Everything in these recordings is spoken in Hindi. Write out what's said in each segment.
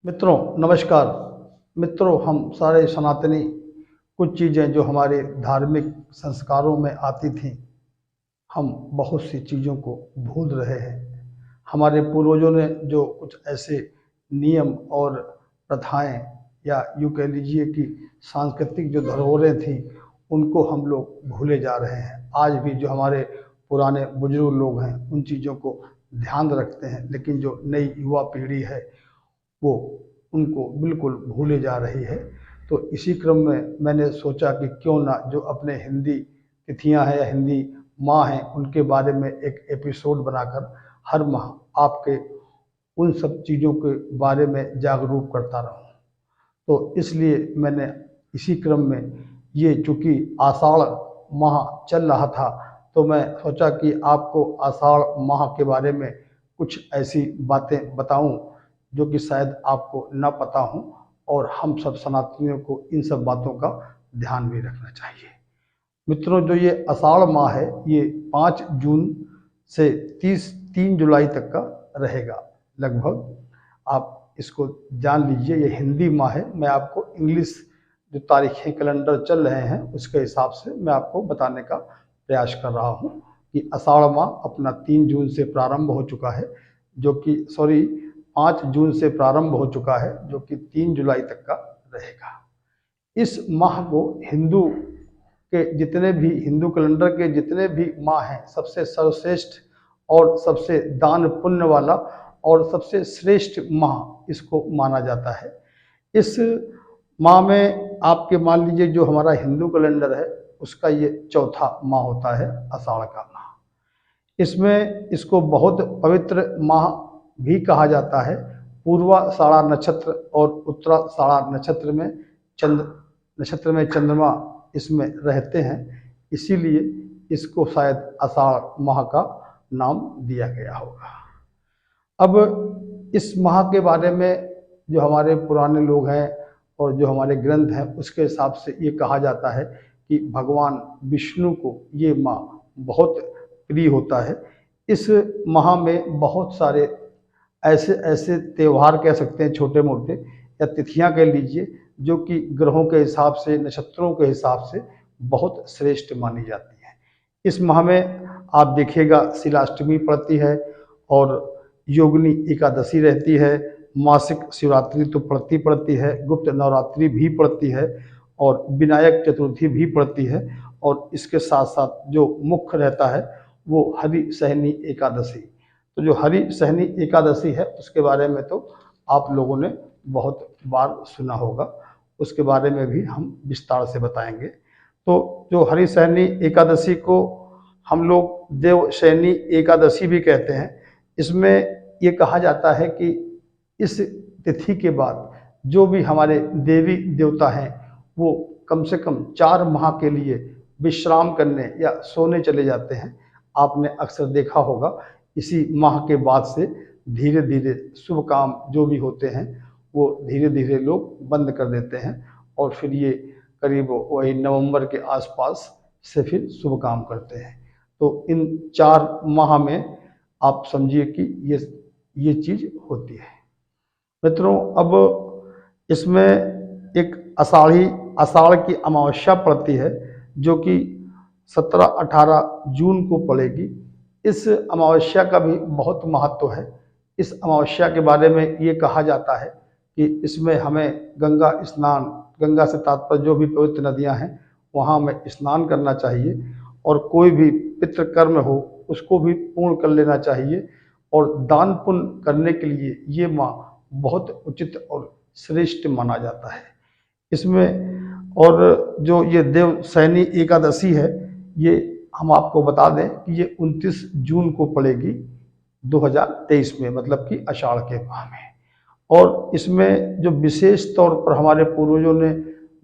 मित्रों नमस्कार। मित्रों, हम सारे सनातनी कुछ चीज़ें जो हमारे धार्मिक संस्कारों में आती थीं, हम बहुत सी चीज़ों को भूल रहे हैं। हमारे पूर्वजों ने जो कुछ ऐसे नियम और प्रथाएं या यूँ कह लीजिए कि सांस्कृतिक जो धरोहरें थीं, उनको हम लोग भूले जा रहे हैं। आज भी जो हमारे पुराने बुजुर्ग लोग हैं उन चीज़ों को ध्यान रखते हैं, लेकिन जो नई युवा पीढ़ी है वो उनको बिल्कुल भूले जा रही है। तो इसी क्रम में मैंने सोचा कि क्यों ना जो अपने हिंदी तिथियां हैं या हिंदी माह हैं उनके बारे में एक एपिसोड बनाकर हर माह आपके उन सब चीज़ों के बारे में जागरूक करता रहूं। तो इसलिए मैंने इसी क्रम में ये चूँकि आषाढ़ माह चल रहा था, तो मैं सोचा कि आपको आषाढ़ माह के बारे में कुछ ऐसी बातें बताऊं जो कि शायद आपको न पता हो, और हम सब सनातनियों को इन सब बातों का ध्यान भी रखना चाहिए। मित्रों, जो ये आषाढ़ माह है ये 5 जून से 3 जुलाई तक का रहेगा लगभग। आप इसको जान लीजिए, ये हिंदी माह है। मैं आपको इंग्लिश जो तारीखें कैलेंडर चल रहे हैं उसके हिसाब से मैं आपको बताने का प्रयास कर रहा हूँ कि आषाढ़ माह अपना 3 जून से प्रारंभ हो चुका है, जो कि 5 जून से प्रारंभ हो चुका है, जो कि 3 जुलाई तक का रहेगा। इस माह को हिंदू कैलेंडर के जितने भी माह हैं, सबसे सर्वश्रेष्ठ और सबसे दान पुण्य वाला और सबसे श्रेष्ठ माह इसको माना जाता है। इस माह में आपके मान लीजिए जो हमारा हिंदू कैलेंडर है उसका ये चौथा माह होता है, आषाढ़ का माह। इसमें इसको बहुत पवित्र माह भी कहा जाता है। पूर्वाषाढ़ा नक्षत्र और उत्तराषाढ़ा नक्षत्र में चंद्रमा इसमें रहते हैं, इसीलिए इसको शायद आषाढ़ माह का नाम दिया गया होगा। अब इस माह के बारे में जो हमारे पुराने लोग हैं और जो हमारे ग्रंथ हैं उसके हिसाब से ये कहा जाता है कि भगवान विष्णु को ये माह बहुत प्रिय होता है। इस माह में बहुत सारे ऐसे त्यौहार कह सकते हैं, छोटे मोटे, या तिथियां कह लीजिए, जो कि ग्रहों के हिसाब से, नक्षत्रों के हिसाब से बहुत श्रेष्ठ मानी जाती हैं। इस माह में आप देखिएगा शिलाष्टमी पड़ती है और योगिनी एकादशी रहती है, मासिक शिवरात्रि तो पड़ती है, गुप्त नवरात्रि भी पड़ती है और विनायक चतुर्थी भी पड़ती है, और इसके साथ साथ जो मुख्य रहता है वो हरि सहनी एकादशी। तो जो हरि सहनी एकादशी है उसके बारे में तो आप लोगों ने बहुत बार सुना होगा, उसके बारे में भी हम विस्तार से बताएंगे। तो जो हरि सहनी एकादशी को हम लोग देवशयनी एकादशी भी कहते हैं। इसमें ये कहा जाता है कि इस तिथि के बाद जो भी हमारे देवी देवता हैं वो कम से कम 4 माह के लिए विश्राम करने या सोने चले जाते हैं। आपने अक्सर देखा होगा इसी माह के बाद से धीरे धीरे शुभ काम जो भी होते हैं वो धीरे धीरे लोग बंद कर देते हैं, और फिर ये करीब वही नवंबर के आसपास से फिर शुभ काम करते हैं। तो इन 4 माह में आप समझिए कि ये चीज़ होती है। मित्रों, अब इसमें एक आषाढ़ की अमावस्या पड़ती है, जो कि 17-18 जून को पड़ेगी। इस अमावस्या का भी बहुत महत्व है। इस अमावस्या के बारे में ये कहा जाता है कि इसमें हमें गंगा से तात्पर्य जो भी पवित्र नदियां हैं वहाँ में स्नान करना चाहिए, और कोई भी पितृकर्म हो उसको भी पूर्ण कर लेना चाहिए, और दान पुण्य करने के लिए ये माह बहुत उचित और श्रेष्ठ माना जाता है। इसमें और जो ये देवशयनी एकादशी है ये हम आपको बता दें कि ये 29 जून को पड़ेगी 2023 में, मतलब कि आषाढ़ के माह में। और इसमें जो विशेष तौर पर हमारे पूर्वजों ने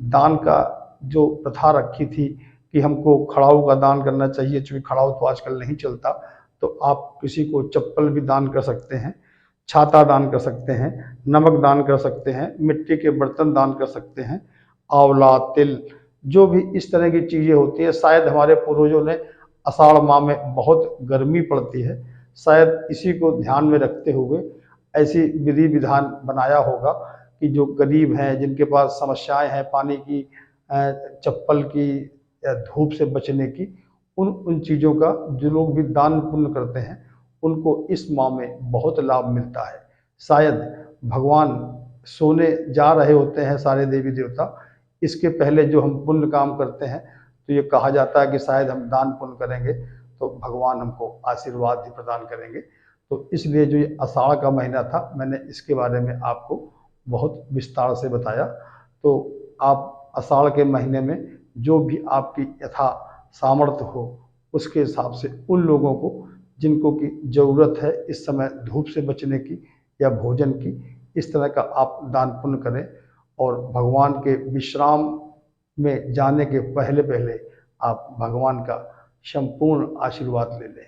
दान का जो प्रथा रखी थी कि हमको खड़ाऊ का दान करना चाहिए, चूँकि खड़ाऊ तो आजकल नहीं चलता, तो आप किसी को चप्पल भी दान कर सकते हैं, छाता दान कर सकते हैं, नमक दान कर सकते हैं, मिट्टी के बर्तन दान कर सकते हैं, आंवला, तिल, जो भी इस तरह की चीज़ें होती हैं। शायद हमारे पूर्वजों ने आषाढ़ माह में बहुत गर्मी पड़ती है, शायद इसी को ध्यान में रखते हुए ऐसी विधि विधान बनाया होगा कि जो गरीब हैं, जिनके पास समस्याएं हैं पानी की, चप्पल की, या धूप से बचने की, उन चीज़ों का जो लोग भी दान पुण्य करते हैं उनको इस माह में बहुत लाभ मिलता है। शायद भगवान सोने जा रहे होते हैं सारे देवी देवता, इसके पहले जो हम पुण्य काम करते हैं तो ये कहा जाता है कि शायद हम दान पुण्य करेंगे तो भगवान हमको आशीर्वाद भी प्रदान करेंगे। तो इसलिए जो ये आषाढ़ का महीना था, मैंने इसके बारे में आपको बहुत विस्तार से बताया। तो आप आषाढ़ के महीने में जो भी आपकी यथा सामर्थ्य हो उसके हिसाब से उन लोगों को जिनको की ज़रूरत है इस समय धूप से बचने की या भोजन की, इस तरह का आप दान पुण्य करें और भगवान के विश्राम में जाने के पहले पहले आप भगवान का संपूर्ण आशीर्वाद ले लें।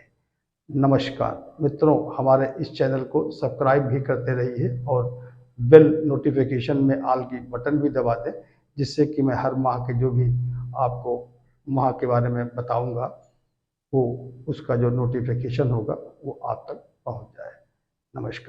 नमस्कार मित्रों, हमारे इस चैनल को सब्सक्राइब भी करते रहिए और बेल नोटिफिकेशन में ऑल की बटन भी दबा दें, जिससे कि मैं हर माह के जो भी आपको माह के बारे में बताऊंगा वो उसका जो नोटिफिकेशन होगा वो आप तक पहुंच जाए। नमस्कार।